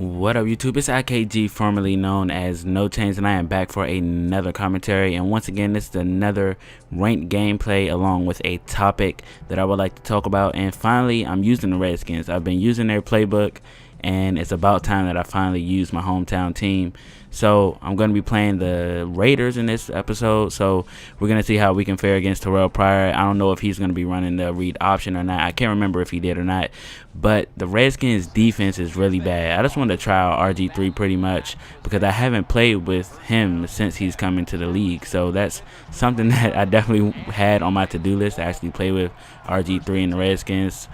What up, YouTube? It's IKG, formerly known as No Change, and I am back for another commentary. And once again, this is another ranked gameplay along with a topic that I would like to talk about. And finally, I'm using the Redskins. I've been using their playbook, and it's about time that I finally use my hometown team. So I'm going to be playing the Raiders in this episode. So we're going to see how we can fare against Terrell Pryor. I don't know if he's going to be running the read option or not. I can't remember if he did or not. But the Redskins defense is really bad. I just wanted to try out RG3 pretty much because I haven't played with him since he's come into the league. So that's something that I definitely had on my to-do list to actually play with RG3 and the Redskins.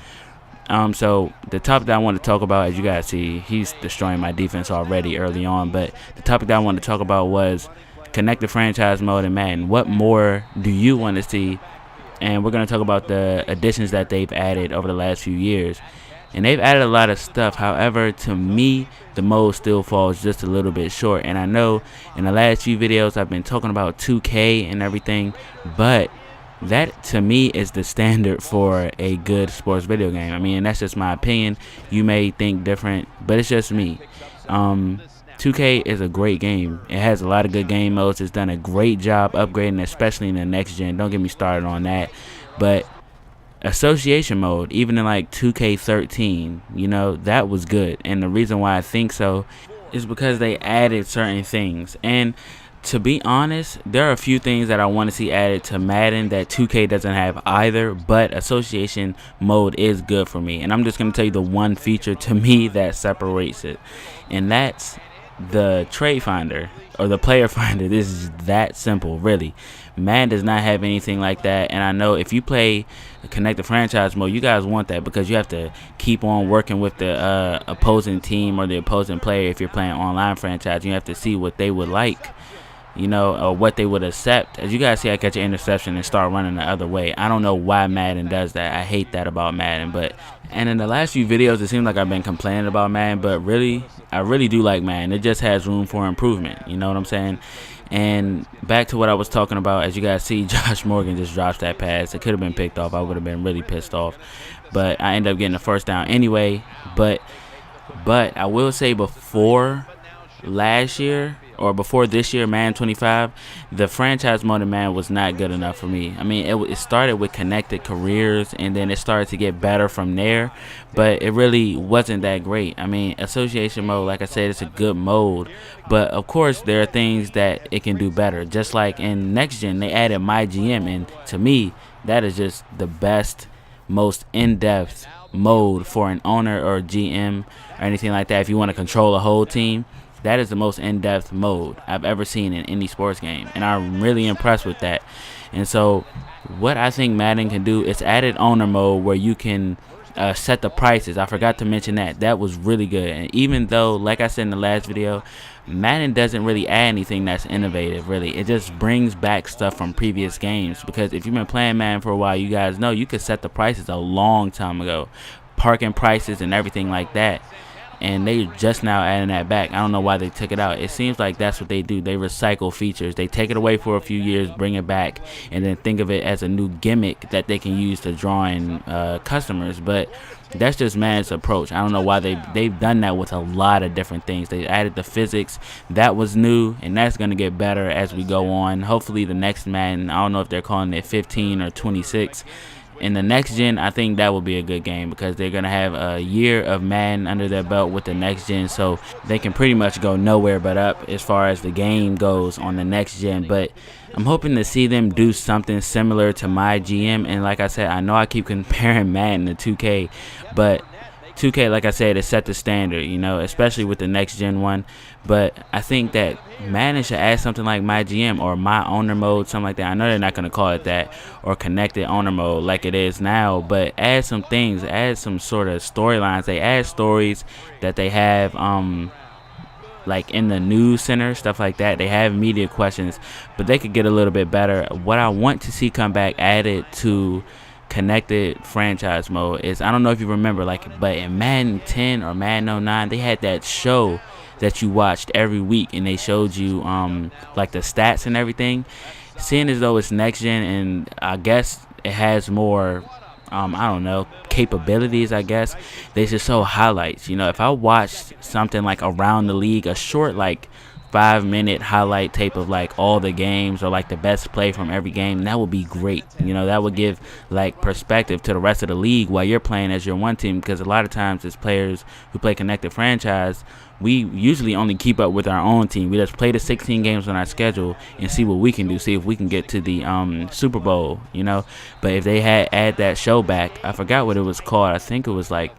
So the topic that I want to talk about, as you guys see, he's destroying my defense already early on. But the topic that I wanted to talk about was connected franchise mode in Madden. What more do you want to see? And we're going to talk about the additions that they've added over the last few years. And they've added a lot of stuff. However, to me, the mode still falls just a little bit short. And I know in the last few videos I've been talking about 2K and everything, but that to me is the standard for a good sports video game. I mean, that's just my opinion. You may think different, but it's just me. 2K is a great game. It has a lot of good game modes. It's done a great job upgrading, especially in the next gen. Don't get me started on that. But association mode, even in like 2K13, you know, that was good. And the reason why I think so is because they added certain things. And to be honest, there are a few things that I want to see added to Madden that 2K doesn't have either, but association mode is good for me. And I'm just going to tell you the one feature to me that separates it, and that's the trade finder or the player finder. This is that simple, really. Madden does not have anything like that, and I know if you play connected franchise mode, you guys want that because you have to keep on working with the opposing team or the opposing player. If you're playing online franchise, you have to see what they would like, you know, or what they would accept. As you guys see, I catch an interception and start running the other way. I don't know why Madden does that. I hate that about Madden. And in the last few videos, it seems like I've been complaining about Madden, but really, I really do like Madden. It just has room for improvement. You know what I'm saying? And back to what I was talking about, as you guys see, Josh Morgan just drops that pass. It could have been picked off. I would have been really pissed off. But I ended up getting the first down anyway. But I will say before last year, or before this year, Madden 25, the franchise mode in Madden was not good enough for me. I mean, it started with connected careers, and then it started to get better from there, but it really wasn't that great. I mean, association mode, like I said, it's a good mode, but of course, there are things that it can do better. Just like in Next Gen, they added My GM, and to me, that is just the best, most in-depth mode for an owner or GM or anything like that. If you want to control a whole team, that is the most in-depth mode I've ever seen in any sports game, and I'm really impressed with that. And so what I think Madden can do is added owner mode where you can set the prices. I forgot to mention that. That was really good. And even though, like I said in the last video, Madden doesn't really add anything that's innovative, really. It just brings back stuff from previous games, because if you've been playing Madden for a while, you guys know you could set the prices a long time ago. Parking prices and everything like that. And they just now adding that back. I don't know why they took it out. It seems like that's what they do. They recycle features. They take it away for a few years, bring it back, and then think of it as a new gimmick that they can use to draw in customers. But that's just Madden's approach. I don't know why they've done that with a lot of different things. They added the physics. That was new, and that's going to get better as we go on. Hopefully the next Madden, I don't know if they're calling it 15 or 26. In the next gen, I think that will be a good game because they're going to have a year of Madden under their belt with the next gen, so they can pretty much go nowhere but up as far as the game goes on the next gen. But I'm hoping to see them do something similar to My GM. And like I said, I know I keep comparing Madden to 2K, but 2K, like I said, it set the standard, you know, especially with the next gen one. But I think that Madden should add something like My GM or My Owner mode, something like that. I know they're not going to call it that, or Connected Owner mode like it is now, but add some things, add some sort of storylines. They add stories that they have, like in the news center, stuff like that. They have media questions, but they could get a little bit better. What I want to see come back added to connected franchise mode is, I don't know if you remember, but in Madden 10 or Madden 09, they had that show that you watched every week, and they showed you like the stats and everything. Seeing as though it's next gen, and I guess it has more I don't know, capabilities, I guess. They should show highlights. You know, if I watched something like Around the League, a short like 5-minute highlight tape of like all the games or like the best play from every game, that would be great. You know, that would give like perspective to the rest of the league while you're playing as your one team, because a lot of times as players who play connected franchise, we usually only keep up with our own team. We just play the 16 games on our schedule and see what we can do, see if we can get to the Super Bowl, you know. But if they had add that show back, I forgot what it was called. I think it was like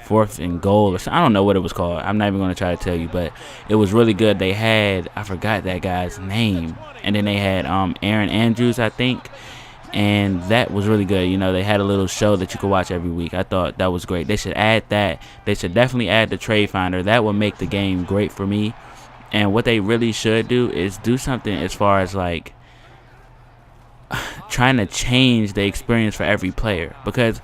Fourth and Goal or something. I don't know what it was called. I'm not even going to try to tell you, but it was really good. They had, I forgot that guy's name, and then they had Aaron Andrews, I think, and that was really good. You know, they had a little show that you could watch every week. I thought that was great. They should add that. They should definitely add the trade finder. That would make the game great for me. And what they really should do is do something as far as like trying to change the experience for every player, because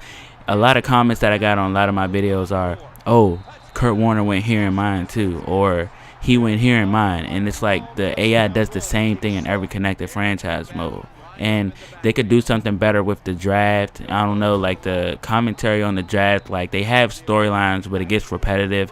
a lot of comments that I got on a lot of my videos are, oh, Kurt Warner went here in mine too, or he went here in mine. And it's like the AI does the same thing in every connected franchise mode. And they could do something better with the draft. I don't know, like the commentary on the draft, like they have storylines, but it gets repetitive.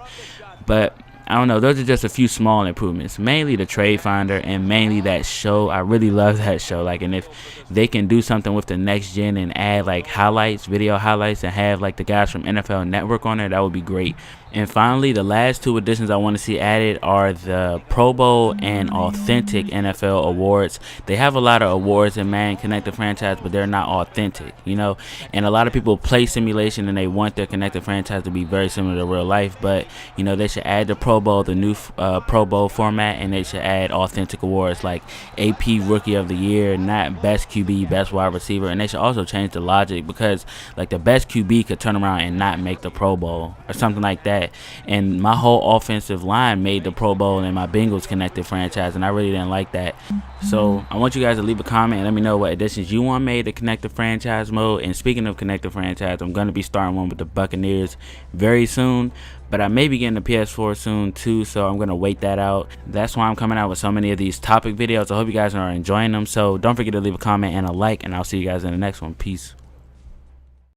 But I don't know, those are just a few small improvements. Mainly the trade finder and mainly that show. I really love that show. Like, and if they can do something with the next gen and add like highlights, video highlights, and have like the guys from NFL Network on there, that would be great. And finally, the last two additions I want to see added are the Pro Bowl and Authentic NFL awards. They have a lot of awards in Madden Connected Franchise, but they're not authentic, you know. And a lot of people play simulation and they want their Connected Franchise to be very similar to real life. But, you know, they should add the Pro Bowl, the new Pro Bowl format, and they should add authentic awards like AP Rookie of the Year, not Best QB, Best Wide Receiver. And they should also change the logic, because like the best QB could turn around and not make the Pro Bowl or something like that. And my whole offensive line made the Pro Bowl in my Bengals Connected Franchise, and I really didn't like that. So I want you guys to leave a comment and let me know what additions you want made to Connected Franchise mode. And speaking of Connected Franchise, I'm going to be starting one with the Buccaneers very soon, but I may be getting the PS4 soon too, so I'm going to wait that out. That's why I'm coming out with so many of these topic videos. I hope you guys are enjoying them. So don't forget to leave a comment and a like, and I'll see you guys in the next one. Peace.